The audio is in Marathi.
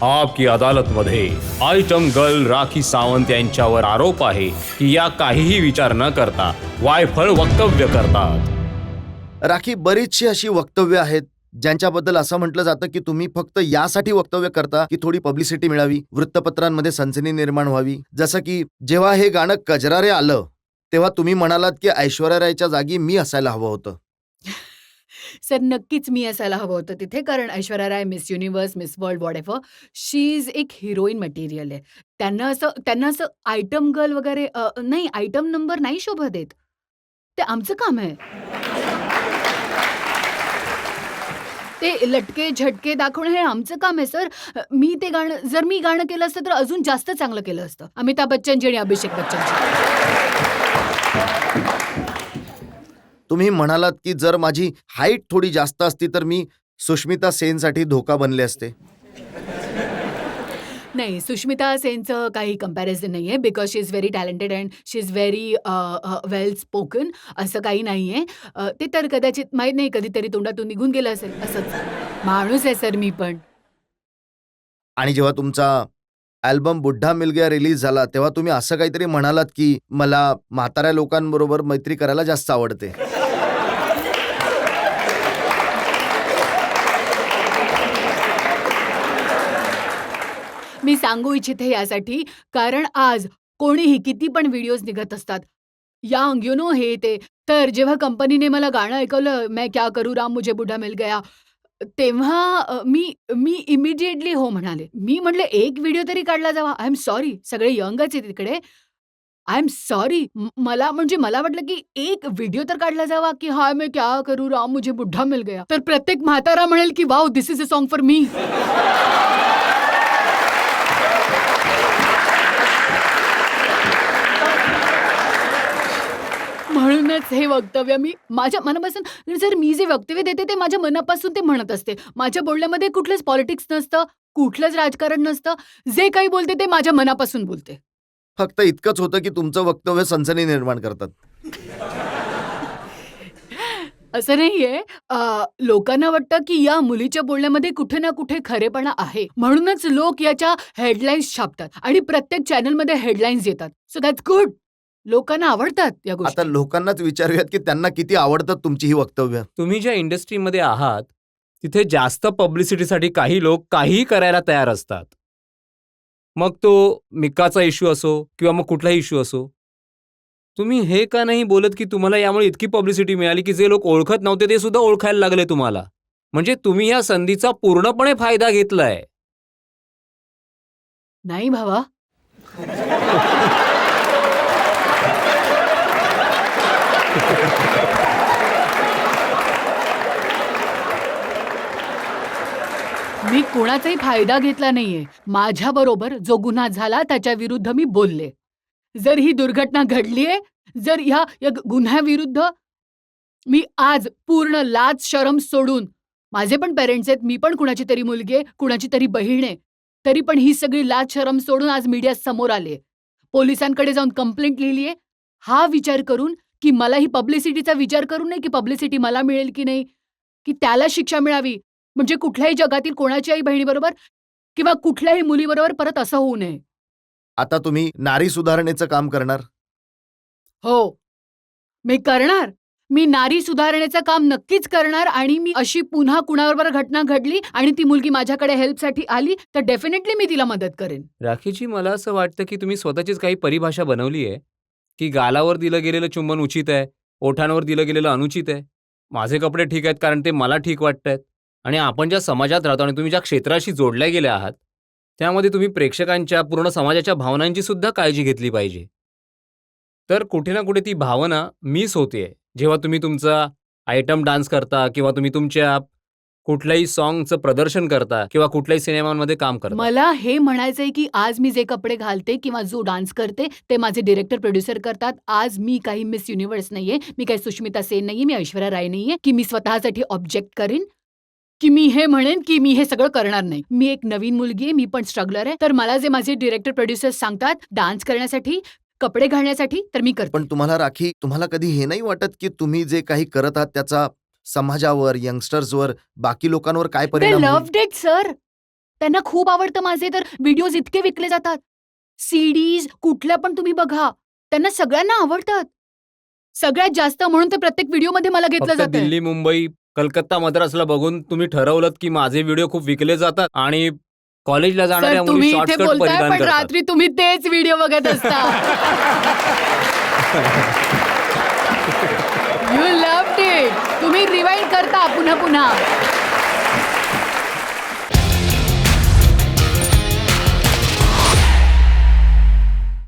आपकी अदालत मध्ये आयटम गर्ल राखी सावंत यांच्यावर आरोप आहे की या काहीही विचार न करता वायफळ वक्तव्य करतात. राखी, बरीचशी अशी वक्तव्य आहेत ज्यांच्याबद्दल असं म्हटलं जातं की तुम्ही फक्त यासाठी वक्तव्य करता की थोडी पब्लिसिटी मिळावी, वृत्तपत्रांमध्ये सनसनी निर्माण व्हावी. जसं की जेव्हा हे गाणं कजरारे आलं तेव्हा तुम्ही म्हणालात की ऐश्वर्या रायच्या जागी मी असायला हवं होतं. सर नक्कीच मी असायला हवं होतं तिथे, कारण Aishwarya Rai Miss Universe, Miss World, whatever, she is एक हिरोईन मटेरियल आहे. त्यांना असं आयटम गर्ल वगैरे नाही, आयटम नंबर नाही शोभा देत. ते आमचं काम आहे. ते लटके झटके दाखवणं हे आमचं काम आहे सर. मी ते गाणं, जर मी गाणं केलं असतं तर अजून जास्त चांगलं केलं असतं. अमिताभ बच्चनजी आणि अभिषेक बच्चनजी. तुम्ही म्हणालात की जर माझी हाईट थोडी जास्त असती तर मी सुष्मिता सेनसाठी धोका बनले असते. नाही, सुष्मिता सेनचं काही कंपॅरिझन नाहीये, because she is very talented and she is very well spoken. असं काही नाहीये. ते तर कदाचित माहीत नाही, कधीतरी तोंडातून निघून गेलं असेल. असंच माणूस आहे सर मी पण. आणि जेव्हा तुमचा अल्बम बुड्ढा मिल गया रिलीज झाला तेव्हा तुम्ही असं काहीतरी म्हणालात की मला म्हाताऱ्या लोकांबरोबर मैत्री करायला जास्त आवडते. मी सांगू इच्छिते यासाठी, कारण आज कोणीही किती पण व्हिडिओज निघत असतात, यंग यू नो हे ते. तर जेव्हा कंपनीने मला गाणं ऐकवलं, मैं क्या करूँ राम मुझे बुढ़ा मिल गया, तेव्हा मी मी इमिडिएटली हो म्हणाले. मी म्हटले एक व्हिडिओ तरी काढला जावा. आय एम सॉरी, सगळे यंगच आहे तिकडे. I am sorry. मला वाटलं की एक व्हिडिओ तर काढला जावा की हाय मैं क्या करूँ राम मुझे बुढ़ा मिल गया. तर प्रत्येक म्हातारा म्हणेल की wow this is a song for me. म्हणूनच हे वक्तव्य मी माझ्या मनापासून, जर मी जे वक्तव्य देते ते माझ्या मनापासून ते म्हणत असते. माझ्या बोलण्यामध्ये कुठलंच पॉलिटिक्स नसतं, कुठलंच राजकारण नसतं. जे काही बोलते ते माझ्या मनापासून बोलते. फक्त इतकंच होतं की तुमचं वक्तव्य सनसनी निर्माण करतात. असं नाहीये. लोकांना वाटतं की या मुलीच्या बोलण्यामध्ये कुठे ना कुठे खरेपणा आहे, म्हणूनच लोक याच्या हेडलाईन्स छापतात आणि प्रत्येक चॅनलमध्ये हेडलाईन्स येतात. So that's good. लोकांना आवडतात या गोष्टी. आता लोकांनाच विचारूयात की त्यांना किती आवडतात तुमची ही वक्तव्य. तुम्ही ज्या इंडस्ट्रीमध्ये आहात तिथे जास्त पब्लिसिटीसाठी काही लोक काहीही करायला तयार असतात. मग तो मिकाचा इश्यू असो किंवा मग कुठलाही इश्यू असो. तुम्ही हे का नाही बोलत की तुम्हाला यामुळे इतकी पब्लिसिटी मिळाली की जे लोक ओळखत नव्हते ते सुद्धा ओळखायला लागले तुम्हाला. म्हणजे तुम्ही या संधीचा पूर्णपणे फायदा घेतलाय. नाही भावा. मी कोणाचाही फायदा घेतला नाहीये. माझ्याबरोबर जो गुन्हा झाला त्याच्या विरुद्ध मी बोलले. जर ही दुर्घटना घडलीये, जर या गुन्ह्याविरुद्ध मी आज पूर्ण लाज शरम सोडून, माझे पण पेरेंट्स आहेत, मी पण कुणाची तरी मुलगी आहे, कुणाची तरी बहीण आहे, तरी पण ही सगळी लाज शरम सोडून आज मीडिया समोर आले. पोलिसांकडे जाऊन कंप्लेंट लिहिलीये, हा विचार करून की मला ही पब्लिसिटीचा विचार करून नाही की पब्लिसिटी मला मिळेल की नाही, की त्याला शिक्षा मिळावी. म्हणजे कुठल्याही जगातील कोणाच्याही बहिणीबरोबर किंवा कुठल्याही मुलीबरोबर परत असं होऊ नये. आता तुम्ही नारी सुधारणेचं काम करणार. हो, मी करणार. मी नारी सुधारणेचं काम नक्कीच करणार आणि मी अशी पुन्हा कुणाबरोबर घटना घडली आणि ती मुलगी माझ्याकडे हेल्पसाठी आली तर डेफिनेटली मी तिला मदत करेन. राखीजी, मला असं वाटतं की तुम्ही स्वतःचीच काही परिभाषा बनवली आहे की गालावर दिलं गेलेलं चुंबन उचित आहे, ओठांवर दिलं गेलेलं अनुचित आहे. माझे कपडे ठीक आहेत कारण ते मला ठीक वाटतायत. आणि आपण ज्या समाजात राहतो आणि तुम्ही ज्या क्षेत्राशी जोडल्या गेल्या आहात त्यामध्ये तुम्ही प्रेक्षकांच्या, पूर्ण समाजाच्या भावनांची सुद्धा काळजी घेतली पाहिजे. तर कुठे ना कुठे ती भावना मिस होतेय जेव्हा तुम्ही तुमचा आयटम डान्स करता किंवा तुम्ही तुमच्या कुठल्याही सॉन्गचं प्रदर्शन करता किंवा कुठल्याही सिनेमांमध्ये काम करता. मला हे म्हणायचंय की आज मी जे कपडे घालते किंवा जो डान्स करते ते माझे डिरेक्टर प्रोड्युसर करतात. आज मी काही मिस युनिव्हर्स नाहीये, मी काही सुष्मिता सेन नाहीये, मी ऐश्वर्या राय नाहीये की मी स्वतःसाठी ऑब्जेक्ट करीन, की मी हे म्हणेन की मी हे सगळं करणार नाही. मी एक नवीन मुलगी आहे, मी पण स्ट्रगलर आहे. तर मला जे माझे डिरेक्टर प्रोड्युसर्स सांगतात डान्स करण्यासाठी, कपडे घालण्यासाठी, तर मी करते. पण तुम्हाला राखी, तुम्हाला कधी हे नाही वाटत की तुम्ही जे काही करत आहात त्याचा समाजावर, यंगस्टर्सवर, बाकी लोकांवर काय ते परिणाम होईल? लव्हड इट सर. त्यांना खूप आवडतं माझे तर व्हिडिओज इतके विकले जातात. सीडीज कुठल्या पण तुम्ही बघा, त्यांना सगळ्यांना आवडतात. सगळ्यात जास्त म्हणून ते प्रत्येक व्हिडिओमध्ये मला घेतलं फक्त जातंय. दिल्ली, मुंबई, कलकत्ता, मद्रासला बघून तुम्ही ठरवलं की माझे व्हिडिओ खूप विकले जातात आणि कॉलेजला जाणाऱ्या सर मुली तुम्ही शॉर्ट इथे स्कर्ट बोलताय परिधान पण करतात. रात्री तुम्ही तेच व्हिडिओ बघत असता. You loved it. तुम्ही रिवाइंड करता पुन्हा पुन्हा.